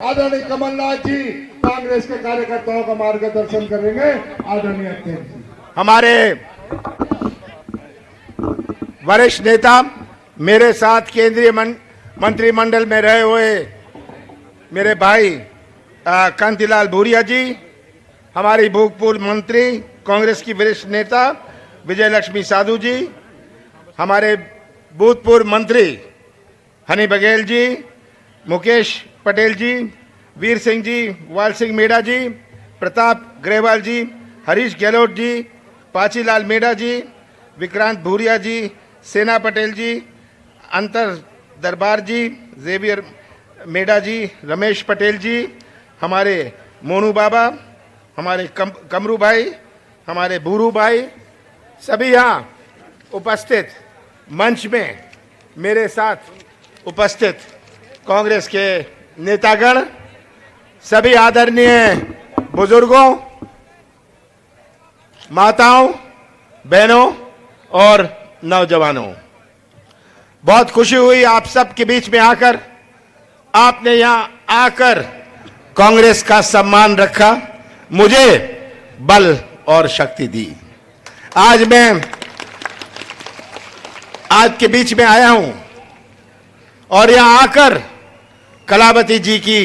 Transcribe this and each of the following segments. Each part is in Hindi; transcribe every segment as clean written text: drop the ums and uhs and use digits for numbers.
आदरणीय कमलनाथ जी कांग्रेस के कार्यकर्ताओं का मार्गदर्शन करेंगे। आदरणीय अध्यक्ष जी, हमारे वरिष्ठ नेता, मेरे साथ केंद्रीय मंत्रिमंडल में रहे हुए मेरे भाई कांतिलाल भूरिया जी, हमारी भूतपूर्व मंत्री कांग्रेस की वरिष्ठ नेता विजय लक्ष्मी साधु जी, हमारे भूतपूर्व मंत्री हनी बघेल जी, मुकेश पटेल जी, वीर सिंह जी, वाल सिंह मेड़ा जी, प्रताप ग्रेवाल जी, हरीश गहलोत जी, पाचीलाल मेड़ा जी, विक्रांत भूरिया जी, सेना पटेल जी, अंतर दरबार जी, जेवियर मेड़ा जी, रमेश पटेल जी, हमारे मोनू बाबा, हमारे कमरू भाई, हमारे भूरू भाई, सभी यहाँ उपस्थित मंच में मेरे साथ उपस्थित कांग्रेस के नेतागण, सभी आदरणीय बुजुर्गों, माताओं, बहनों और नौजवानों, बहुत खुशी हुई आप सब के बीच में आकर। आपने यहाँ आकर कांग्रेस का सम्मान रखा, मुझे बल और शक्ति दी। आज मैं आपके बीच में आया हूं और यहाँ आकर कलावती जी की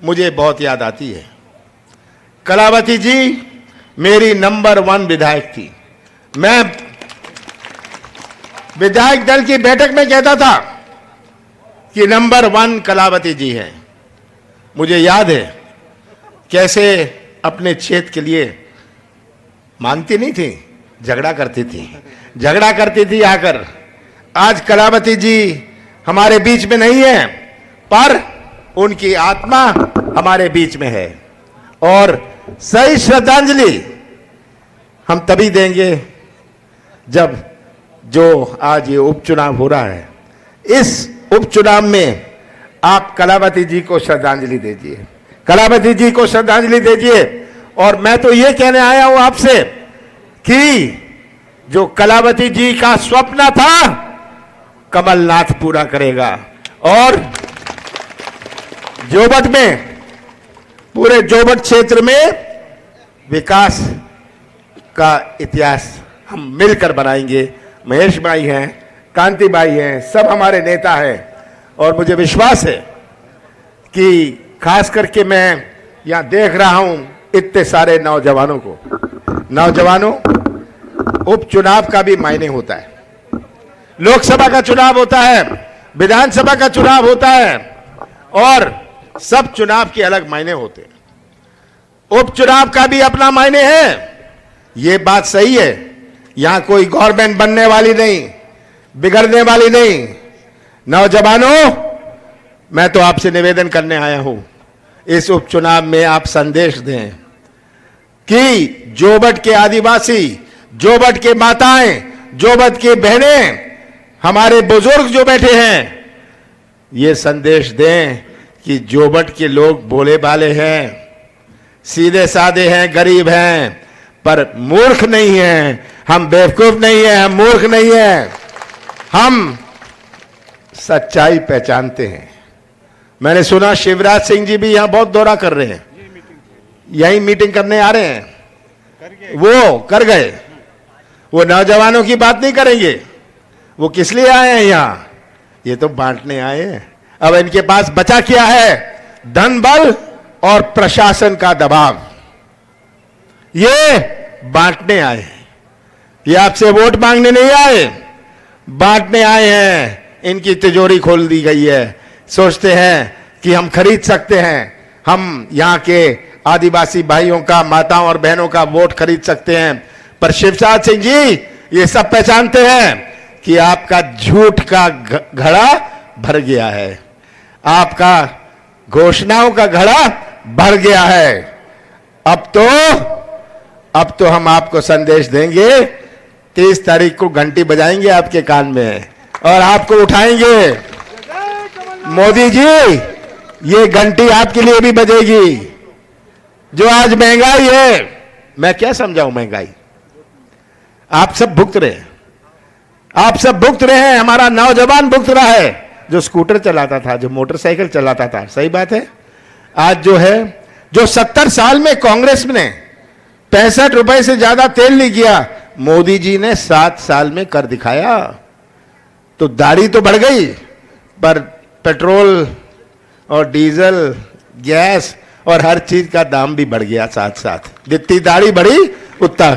मुझे बहुत याद आती है। कलावती जी मेरी नंबर 1 विधायक थी। मैं विधायक दल की बैठक में कहता था कि नंबर 1 कलावती जी हैं। मुझे याद है कैसे अपने क्षेत्र के लिए मांगती नहीं थी, झगड़ा करती थी आकर। आज कलावती जी हमारे बीच में नहीं है, पर उनकी आत्मा हमारे बीच में है और सही श्रद्धांजलि हम तभी देंगे जब जो आज ये उपचुनाव हो रहा है, इस उपचुनाव में आप कलावती जी को श्रद्धांजलि दीजिए, कलावती जी को श्रद्धांजलि दीजिए। और मैं तो ये कहने आया हूं आपसे कि जो कलावती जी का स्वप्न था, कमलनाथ पूरा करेगा। और जोबट में, पूरे जोबट क्षेत्र में विकास का इतिहास हम मिलकर बनाएंगे। महेश भाई हैं, कांति भाई हैं, सब हमारे नेता हैं और मुझे विश्वास है कि खास करके मैं यहां देख रहा हूं इतने सारे नौजवानों को। नौजवानों, उपचुनाव का भी मायने होता है, लोकसभा का चुनाव होता है, विधानसभा का चुनाव होता है और सब चुनाव के अलग मायने होते हैं। उपचुनाव का भी अपना मायने है, ये बात सही है। यहां कोई गवर्नमेंट बनने वाली नहीं, बिगड़ने वाली नहीं। नौजवानों, मैं तो आपसे निवेदन करने आया हूं, इस उपचुनाव में आप संदेश दें कि जोबट के आदिवासी, जोबट के माताएं, जोबट की बहनें, हमारे बुजुर्ग जो बैठे हैं, ये संदेश दें कि जोबट के लोग भोले भाले हैं, सीधे साधे हैं, गरीब हैं, पर मूर्ख नहीं हैं। हम बेवकूफ नहीं हैं, हम मूर्ख नहीं हैं, हम सच्चाई पहचानते हैं। मैंने सुना शिवराज सिंह जी भी यहां बहुत दौरा कर रहे हैं, यही मीटिंग करने आ रहे हैं। वो कर गए, वो नौजवानों की बात नहीं करेंगे। वो किस लिए आए हैं यहां? ये तो बांटने आए हैं। अब इनके पास बचा क्या है? धन बल और प्रशासन का दबाव। ये बांटने आए हैं, ये आपसे वोट मांगने नहीं आए, बांटने आए हैं। इनकी तिजोरी खोल दी गई है, सोचते हैं कि हम खरीद सकते हैं, हम यहाँ के आदिवासी भाइयों का, माताओं और बहनों का वोट खरीद सकते हैं। पर शिवराज सिंह जी ये सब पहचानते हैं कि आपका झूठ का घड़ा भर गया है, आपका घोषणाओं का घड़ा भर गया है। अब तो हम आपको संदेश देंगे। 30 तारीख को घंटी बजाएंगे आपके कान में और आपको उठाएंगे। मोदी जी, ये घंटी आपके लिए भी बजेगी। जो आज महंगाई है, मैं क्या समझाऊं महंगाई, आप सब भुगत रहे हैं, आप सब भुगत रहे हैं। हमारा नौजवान भुगत रहा है, जो स्कूटर चलाता था, जो मोटरसाइकिल चलाता था। सही बात है, आज जो 70 साल में कांग्रेस ने 65 रुपए से ज्यादा तेल नहीं किया, मोदी जी ने 7 साल में कर दिखाया। तो दाढ़ी तो बढ़ गई, पर पेट्रोल और डीजल, गैस और हर चीज का दाम भी बढ़ गया साथ साथ। जितनी दाढ़ी बढ़ी उतना।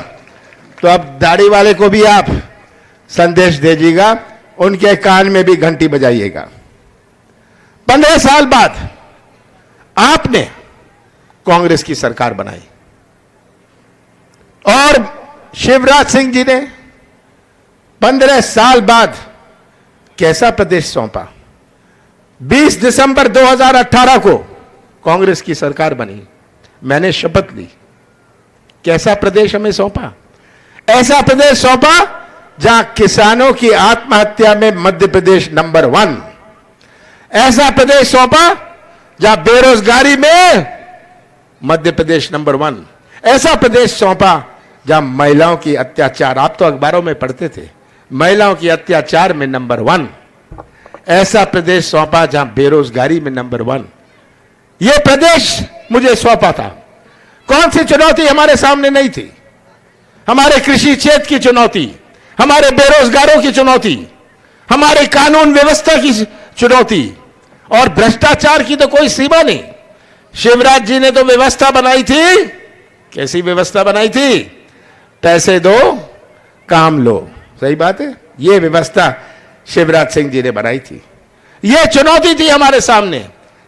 तो अब दाढ़ी वाले को भी आप संदेश दीजिएगा, उनके कान में भी घंटी बजाइएगा। 15 साल बाद आपने कांग्रेस की सरकार बनाई और शिवराज सिंह जी ने 15 साल बाद कैसा प्रदेश सौंपा। 20 दिसंबर 2018 को कांग्रेस की सरकार बनी, मैंने शपथ ली। कैसा प्रदेश हमें सौंपा? ऐसा प्रदेश सौंपा जहां किसानों की आत्महत्या में मध्य प्रदेश नंबर 1। ऐसा प्रदेश सौंपा जहां बेरोजगारी में मध्य प्रदेश नंबर 1। ऐसा प्रदेश सौंपा जहां महिलाओं की अत्याचार, आप तो अखबारों में पढ़ते थे, महिलाओं की अत्याचार में नंबर 1। ऐसा प्रदेश सौंपा जहां बेरोजगारी में नंबर 1। यह प्रदेश मुझे सौंपा था। कौन सी चुनौती हमारे सामने नहीं थी? हमारे कृषि क्षेत्र की चुनौती, हमारे बेरोजगारों की चुनौती, हमारे कानून व्यवस्था की चुनौती, और भ्रष्टाचार की तो कोई सीमा नहीं। शिवराज जी ने तो व्यवस्था बनाई थी। कैसी व्यवस्था बनाई थी? पैसे दो, काम लो। सही बात है, यह व्यवस्था शिवराज सिंह जी ने बनाई थी। यह चुनौती थी हमारे सामने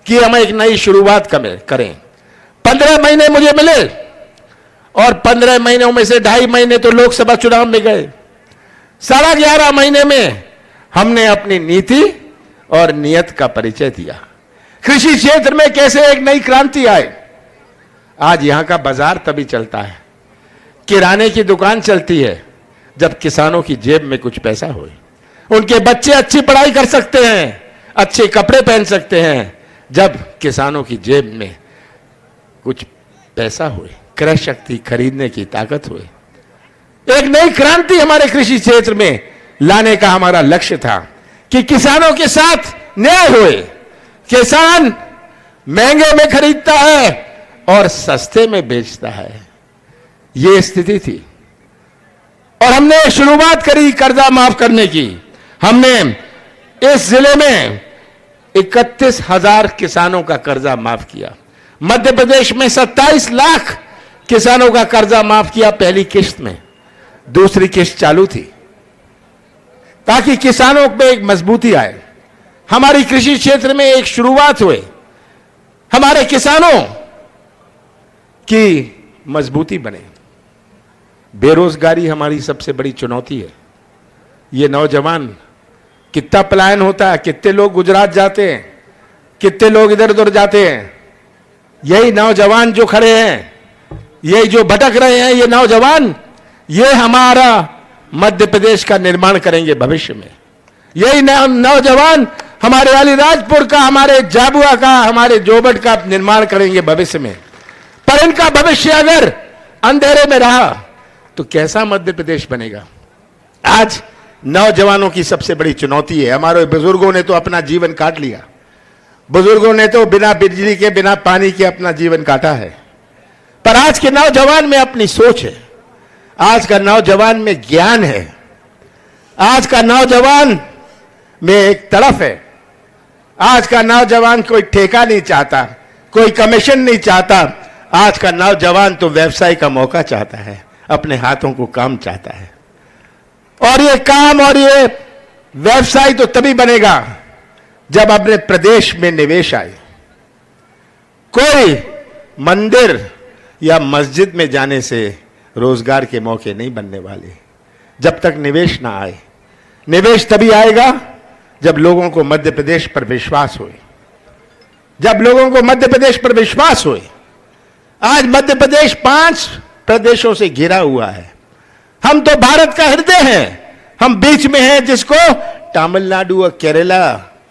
कि हम एक नई शुरुआत करें। 15 महीने मुझे मिले और 15 महीनों में से 2.5 महीने तो लोकसभा चुनाव में गए। 11.5 महीने में हमने अपनी नीति और नियत का परिचय दिया। कृषि क्षेत्र में कैसे एक नई क्रांति आए। आज यहां का बाजार तभी चलता है, किराने की दुकान चलती है जब किसानों की जेब में कुछ पैसा हो। उनके बच्चे अच्छी पढ़ाई कर सकते हैं, अच्छे कपड़े पहन सकते हैं जब किसानों की जेब में कुछ पैसा हो, क्रय शक्ति खरीदने की ताकत हो। एक नई क्रांति हमारे कृषि क्षेत्र में लाने का हमारा लक्ष्य था कि किसानों के साथ न्याय होए। किसान महंगे में खरीदता है और सस्ते में बेचता है, यह स्थिति थी। और हमने शुरुआत करी कर्जा माफ करने की। हमने इस जिले में 31,000 किसानों का कर्जा माफ किया। मध्य प्रदेश में 27 लाख किसानों का कर्जा माफ किया पहली किश्त में। दूसरी किश्त चालू थी ताकि किसानों में एक मजबूती आए, हमारी कृषि क्षेत्र में एक शुरुआत हुए, हमारे किसानों की मजबूती बने। बेरोजगारी हमारी सबसे बड़ी चुनौती है। ये नौजवान, कितना पलायन होता है, कितने लोग गुजरात जाते हैं, कितने लोग इधर उधर जाते हैं। यही नौजवान जो खड़े हैं, यही जो भटक रहे हैं, ये नौजवान, ये हमारा मध्य प्रदेश का निर्माण करेंगे भविष्य में। यही नौजवान हमारे अलीराजपुर का, हमारे झाबुआ का, हमारे जोबट का निर्माण करेंगे भविष्य में। पर इनका भविष्य अगर अंधेरे में रहा तो कैसा मध्य प्रदेश बनेगा? आज नौजवानों की सबसे बड़ी चुनौती है। हमारे बुजुर्गों ने तो अपना जीवन काट लिया, बुजुर्गों ने तो बिना बिजली के, बिना पानी के अपना जीवन काटा है। पर आज के नौजवान में अपनी सोच है, आज का नौजवान में ज्ञान है, आज का नौजवान में एक तड़फ है। आज का नौजवान कोई ठेका नहीं चाहता, कोई कमीशन नहीं चाहता। आज का नौजवान तो व्यवसाय का मौका चाहता है, अपने हाथों को काम चाहता है। और ये काम और ये व्यवसाय तो तभी बनेगा जब अपने प्रदेश में निवेश आए। कोई मंदिर या मस्जिद में जाने से रोजगार के मौके नहीं बनने वाले जब तक निवेश ना आए। निवेश तभी आएगा जब लोगों को मध्य प्रदेश पर विश्वास होए, जब लोगों को मध्य प्रदेश पर विश्वास होए। आज मध्य प्रदेश 5 प्रदेशों से घिरा हुआ है। हम तो भारत का हृदय हैं, हम बीच में हैं। जिसको तमिलनाडु और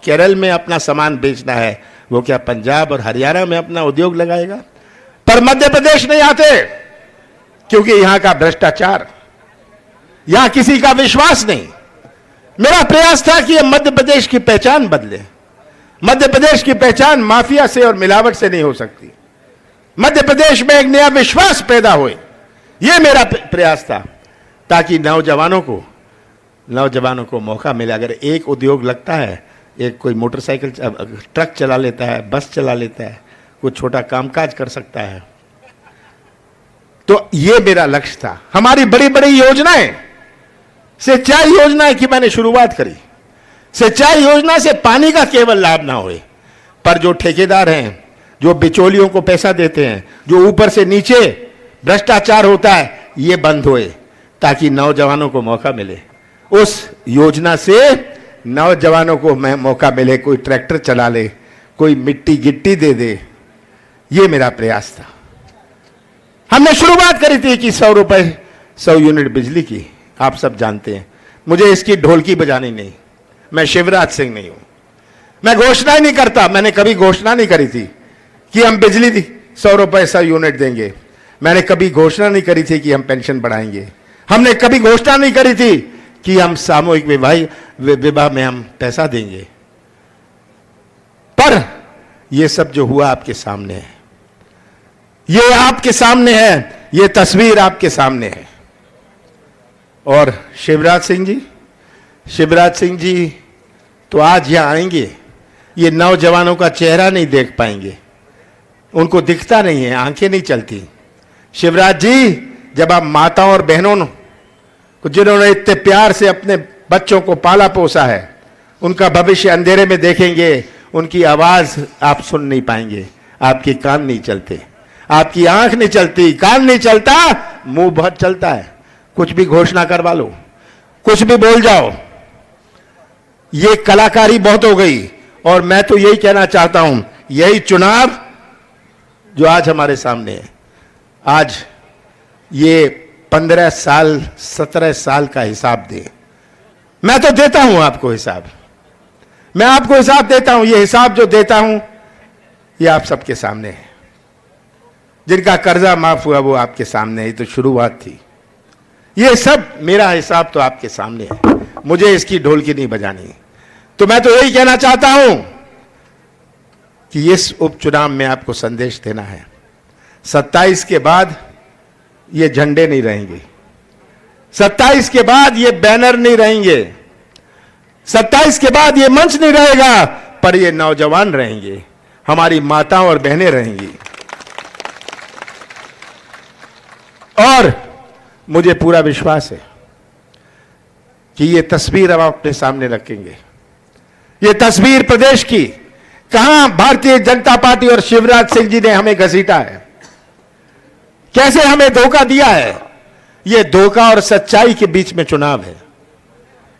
केरल में अपना सामान बेचना है, वो क्या पंजाब और हरियाणा में अपना उद्योग लगाएगा? पर मध्य प्रदेश नहीं आते क्योंकि यहां का भ्रष्टाचार, यहां किसी का विश्वास नहीं। मेरा प्रयास था कि यह मध्य प्रदेश की पहचान बदले। मध्य प्रदेश की पहचान माफिया से और मिलावट से नहीं हो सकती। मध्य प्रदेश में एक नया विश्वास पैदा होए, यह मेरा प्रयास था, ताकि नौजवानों को मौका मिले। अगर एक उद्योग लगता है, एक कोई मोटरसाइकिल ट्रक चला लेता है, बस चला लेता है, कुछ छोटा कामकाज कर सकता है, तो यह मेरा लक्ष्य था। हमारी बड़ी बड़ी योजनाएं, सिंचाई योजना की मैंने शुरुआत करी। सिंचाई योजना से पानी का केवल लाभ ना होए, पर जो ठेकेदार हैं, जो बिचौलियों को पैसा देते हैं, जो ऊपर से नीचे भ्रष्टाचार होता है, ये बंद होए, ताकि नौजवानों को मौका मिले। उस योजना से नौजवानों को मौका मिले, कोई ट्रैक्टर चला ले, कोई मिट्टी गिट्टी दे दे। ये मेरा प्रयास था। हमने शुरुआत करी थी कि 100 रुपए 100 यूनिट बिजली की। आप सब जानते हैं, मुझे इसकी ढोलकी बजानी नहीं, मैं शिवराज सिंह नहीं हूं, मैं घोषणा ही नहीं करता। मैंने कभी घोषणा नहीं करी थी कि हम बिजली 100 रुपए 100 यूनिट देंगे। मैंने कभी घोषणा नहीं करी थी कि हम पेंशन बढ़ाएंगे। हमने कभी घोषणा नहीं करी थी कि हम सामूहिक विवाह में हम पैसा देंगे। पर यह सब जो हुआ आपके सामने है, ये आपके सामने है, ये तस्वीर आपके सामने है। और शिवराज सिंह जी तो आज यहां आएंगे, ये नौजवानों का चेहरा नहीं देख पाएंगे, उनको दिखता नहीं है, आंखें नहीं चलती। शिवराज जी, जब आप माताओं और बहनों को, जिन्होंने इतने प्यार से अपने बच्चों को पाला पोसा है, उनका भविष्य अंधेरे में देखेंगे, उनकी आवाज आप सुन नहीं पाएंगे, आपके कान नहीं चलते, आपकी आंख नहीं चलती, कान नहीं चलता, मुंह बहुत चलता है। कुछ भी घोषणा करवा लो, कुछ भी बोल जाओ, ये कलाकारी बहुत हो गई। और मैं तो यही कहना चाहता हूं, यही चुनाव जो आज हमारे सामने है, आज ये 15 साल 17 साल का हिसाब दे। मैं तो देता हूं आपको हिसाब, मैं आपको हिसाब देता हूं। ये हिसाब जो देता हूं, ये आप सबके सामने है। जिनका कर्जा माफ हुआ वो आपके सामने है, ये तो शुरुआत थी। ये सब मेरा हिसाब तो आपके सामने है, मुझे इसकी ढोलकी नहीं बजानी। तो मैं तो यही कहना चाहता हूं कि इस उपचुनाव में आपको संदेश देना है, 27 के बाद ये झंडे नहीं रहेंगे, 27 के बाद ये बैनर नहीं रहेंगे, 27 के बाद ये मंच नहीं रहेगा, पर ये नौजवान रहेंगे, हमारी माताओं और बहनें रहेंगी। और मुझे पूरा विश्वास है कि ये तस्वीर हम अपने सामने रखेंगे। ये तस्वीर प्रदेश की, कहां भारतीय जनता पार्टी और शिवराज सिंह जी ने हमें घसीटा है, कैसे हमें धोखा दिया है। ये धोखा और सच्चाई के बीच में चुनाव है।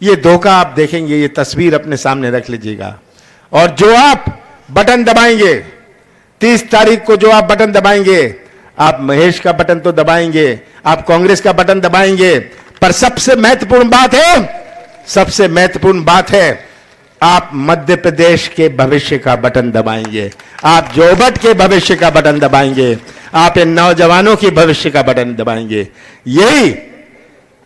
ये धोखा आप देखेंगे, ये तस्वीर अपने सामने रख लीजिएगा। और जो आप बटन दबाएंगे, 30 तारीख को जो आप बटन दबाएंगे, आप महेश का बटन तो दबाएंगे, आप कांग्रेस का बटन दबाएंगे, पर सबसे महत्वपूर्ण बात है, आप मध्य प्रदेश के भविष्य का बटन दबाएंगे, आप जोबट के भविष्य का बटन दबाएंगे, आप इन नौजवानों के भविष्य का बटन दबाएंगे। यही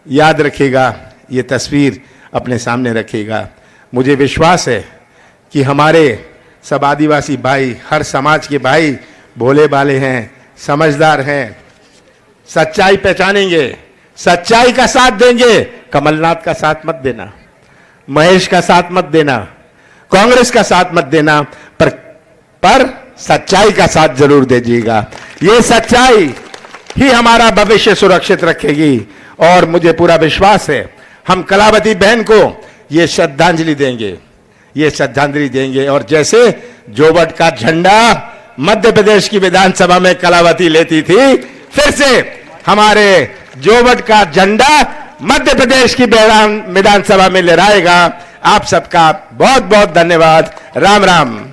याद रखिएगा, ये तस्वीर अपने सामने रखिएगा। मुझे विश्वास है कि हमारे सब आदिवासी भाई, हर समाज के भाई भोले भाले हैं, समझदार हैं, सच्चाई पहचानेंगे, सच्चाई का साथ देंगे। कमलनाथ का साथ मत देना, महेश का साथ मत देना, कांग्रेस का साथ मत देना, पर सच्चाई का साथ जरूर दीजिएगा। ये सच्चाई ही हमारा भविष्य सुरक्षित रखेगी। और मुझे पूरा विश्वास है, हम कलावती बहन को ये श्रद्धांजलि देंगे, और जैसे जोबट का झंडा मध्य प्रदेश की विधानसभा में कलावती लेती थी, फिर से हमारे जोबट का झंडा मध्य प्रदेश की विधानसभा में लहराएगा। आप सबका बहुत बहुत धन्यवाद। राम राम।